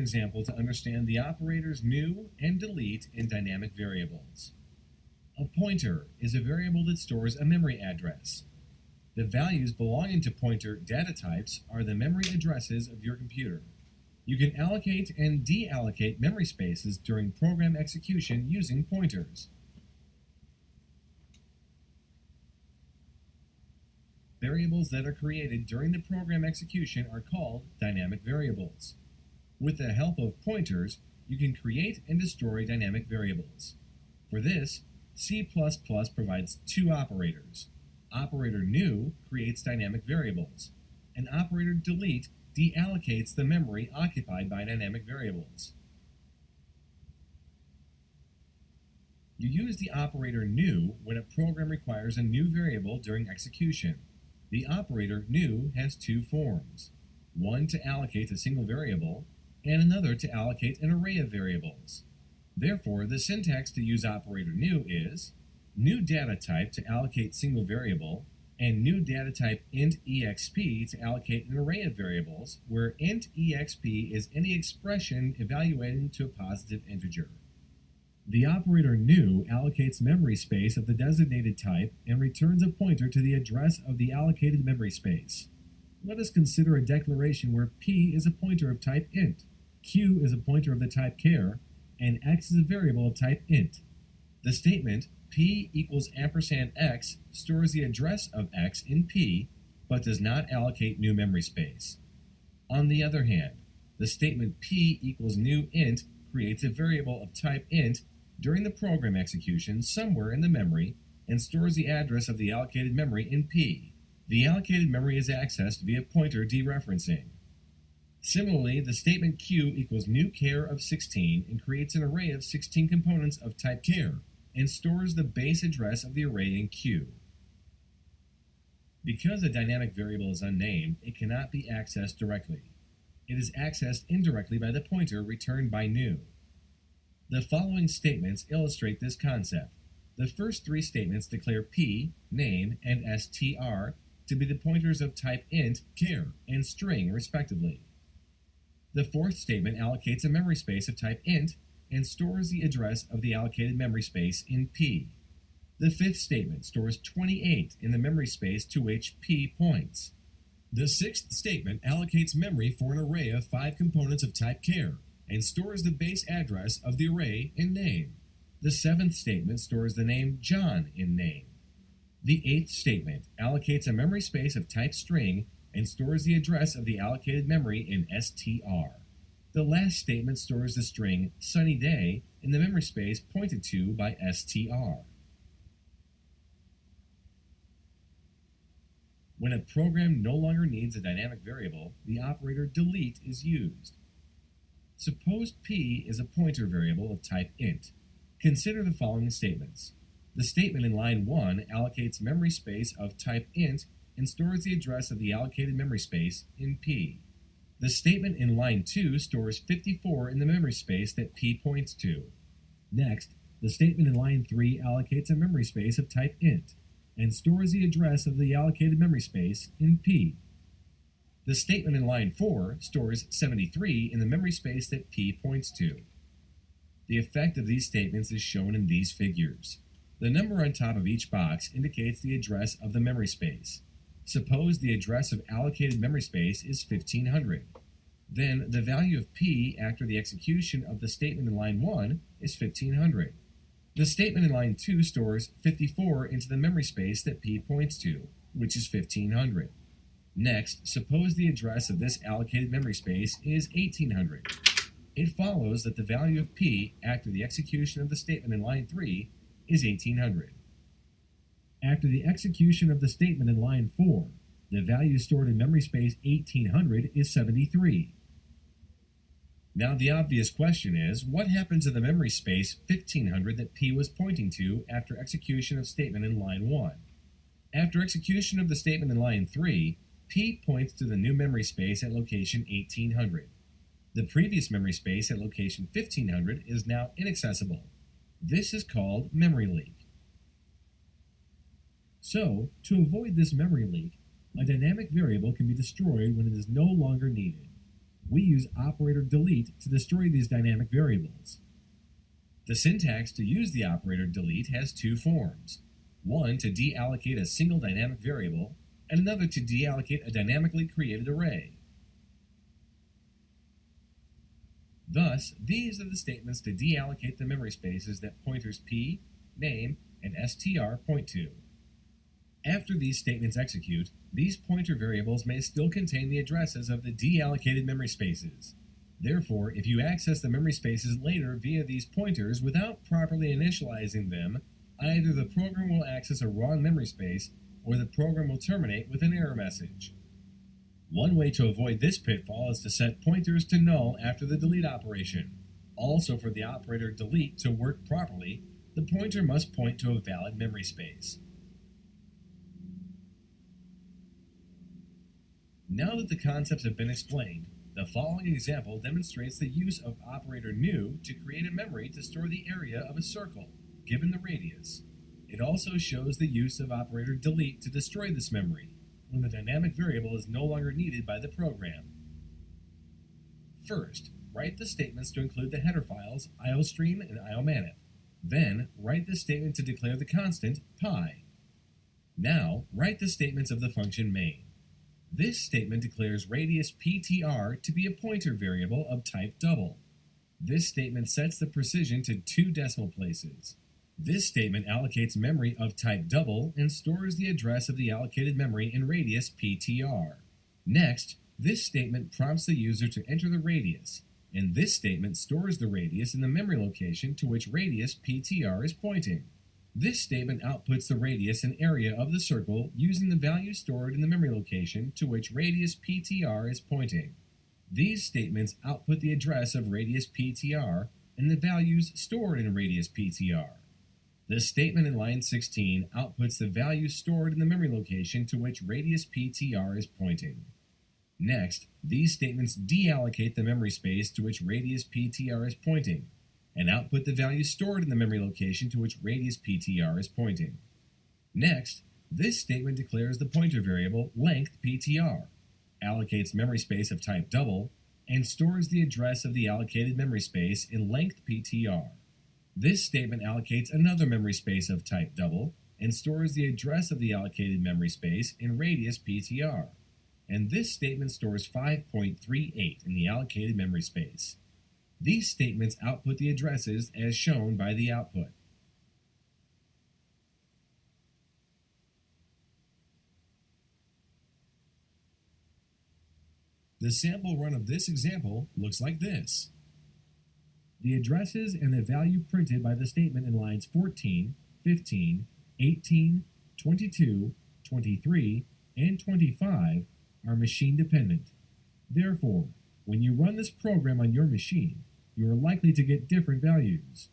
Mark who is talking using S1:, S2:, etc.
S1: example to understand the operators new and delete in dynamic variables. A pointer is a variable that stores a memory address. The values belonging to pointer data types are the memory addresses of your computer. You can allocate and deallocate memory spaces during program execution using pointers. Variables that are created during the program execution are called dynamic variables. With the help of pointers, you can create and destroy dynamic variables. For this, C++ provides two operators. Operator new creates dynamic variables, and operator delete deallocates the memory occupied by dynamic variables. You use the operator new when a program requires a new variable during execution. The operator new has two forms, one to allocate a single variable and another to allocate an array of variables. Therefore, the syntax to use operator new is new data type to allocate single variable and new data type int exp to allocate an array of variables, where int exp is any expression evaluating to a positive integer. The operator new allocates memory space of the designated type and returns a pointer to the address of the allocated memory space. Let us consider a declaration where p is a pointer of type int, q is a pointer of the type char, and x is a variable of type int. The statement p equals $x stores the address of x in p, but does not allocate new memory space. On the other hand, the statement p equals new int creates a variable of type int during the program execution somewhere in the memory and stores the address of the allocated memory in p. The allocated memory is accessed via pointer dereferencing. Similarly, the statement q equals new char of 16 and creates an array of 16 components of type char and stores the base address of the array in q. Because a dynamic variable is unnamed, it cannot be accessed directly. It is accessed indirectly by the pointer returned by new. The following statements illustrate this concept. The first three statements declare p, name, and str to be the pointers of type int, char, and string, respectively. The fourth statement allocates a memory space of type int and stores the address of the allocated memory space in p. The fifth statement stores 28 in the memory space to which p points. The sixth statement allocates memory for an array of 5 components of type char and stores the base address of the array in name. The seventh statement stores the name John in name. The eighth statement allocates a memory space of type string and stores the address of the allocated memory in str. The last statement stores the string sunny day in the memory space pointed to by str. When a program no longer needs a dynamic variable, the operator delete is used. Suppose p is a pointer variable of type int. Consider the following statements. The statement in line 1 allocates memory space of type int and stores the address of the allocated memory space in p. The statement in line 2 stores 54 in the memory space that p points to. Next, the statement in line 3 allocates a memory space of type int and stores the address of the allocated memory space in p. The statement in line 4 stores 73 in the memory space that p points to. The effect of these statements is shown in these figures. The number on top of each box indicates the address of the memory space. Suppose the address of allocated memory space is 1500. Then the value of p after the execution of the statement in line 1 is 1500. The statement in line 2 stores 54 into the memory space that p points to, which is 1500. Next, suppose the address of this allocated memory space is 1800. It follows that the value of p after the execution of the statement in line 3 is 1800. After the execution of the statement in line 4, the value stored in memory space 1800 is 73. Now the obvious question is, what happened to the memory space 1500 that p was pointing to after execution of statement in line 1? After execution of the statement in line 3, p points to the new memory space at location 1800. The previous memory space at location 1500 is now inaccessible. This is called memory leak. So, to avoid this memory leak, a dynamic variable can be destroyed when it is no longer needed. We use operator delete to destroy these dynamic variables. The syntax to use the operator delete has two forms. One to deallocate a single dynamic variable, and another to deallocate a dynamically created array. Thus, these are the statements to deallocate the memory spaces that pointers p, name, and str point to. After these statements execute, these pointer variables may still contain the addresses of the deallocated memory spaces. Therefore, if you access the memory spaces later via these pointers without properly initializing them, either the program will access a wrong memory space or the program will terminate with an error message. One way to avoid this pitfall is to set pointers to null after the delete operation. Also, for the operator delete to work properly, the pointer must point to a valid memory space. Now that the concepts have been explained, the following example demonstrates the use of operator new to create a memory to store the area of a circle, given the radius. It also shows the use of operator delete to destroy this memory, when the dynamic variable is no longer needed by the program. First, write the statements to include the header files iostream and iomanip. Then, write the statement to declare the constant pi. Now, write the statements of the function main. This statement declares radius ptr to be a pointer variable of type double. This statement sets the precision to 2 decimal places. This statement allocates memory of type double and stores the address of the allocated memory in radius ptr. Next, this statement prompts the user to enter the radius, and this statement stores the radius in the memory location to which radius ptr is pointing. This statement outputs the radius and area of the circle using the value stored in the memory location to which radius ptr is pointing. These statements output the address of radius ptr and the values stored in radius ptr. This statement in line 16 outputs the value stored in the memory location to which radius ptr is pointing. Next, these statements deallocate the memory space to which radius ptr is pointing, and output the value stored in the memory location to which radius ptr is pointing. Next, this statement declares the pointer variable length ptr, allocates memory space of type double, and stores the address of the allocated memory space in length ptr. This statement allocates another memory space of type double and stores the address of the allocated memory space in radius ptr. And this statement stores 5.38 in the allocated memory space. These statements output the addresses as shown by the output. The sample run of this example looks like this. The addresses and the value printed by the statement in lines 14, 15, 18, 22, 23, and 25 are machine dependent. Therefore, when you run this program on your machine, you are likely to get different values.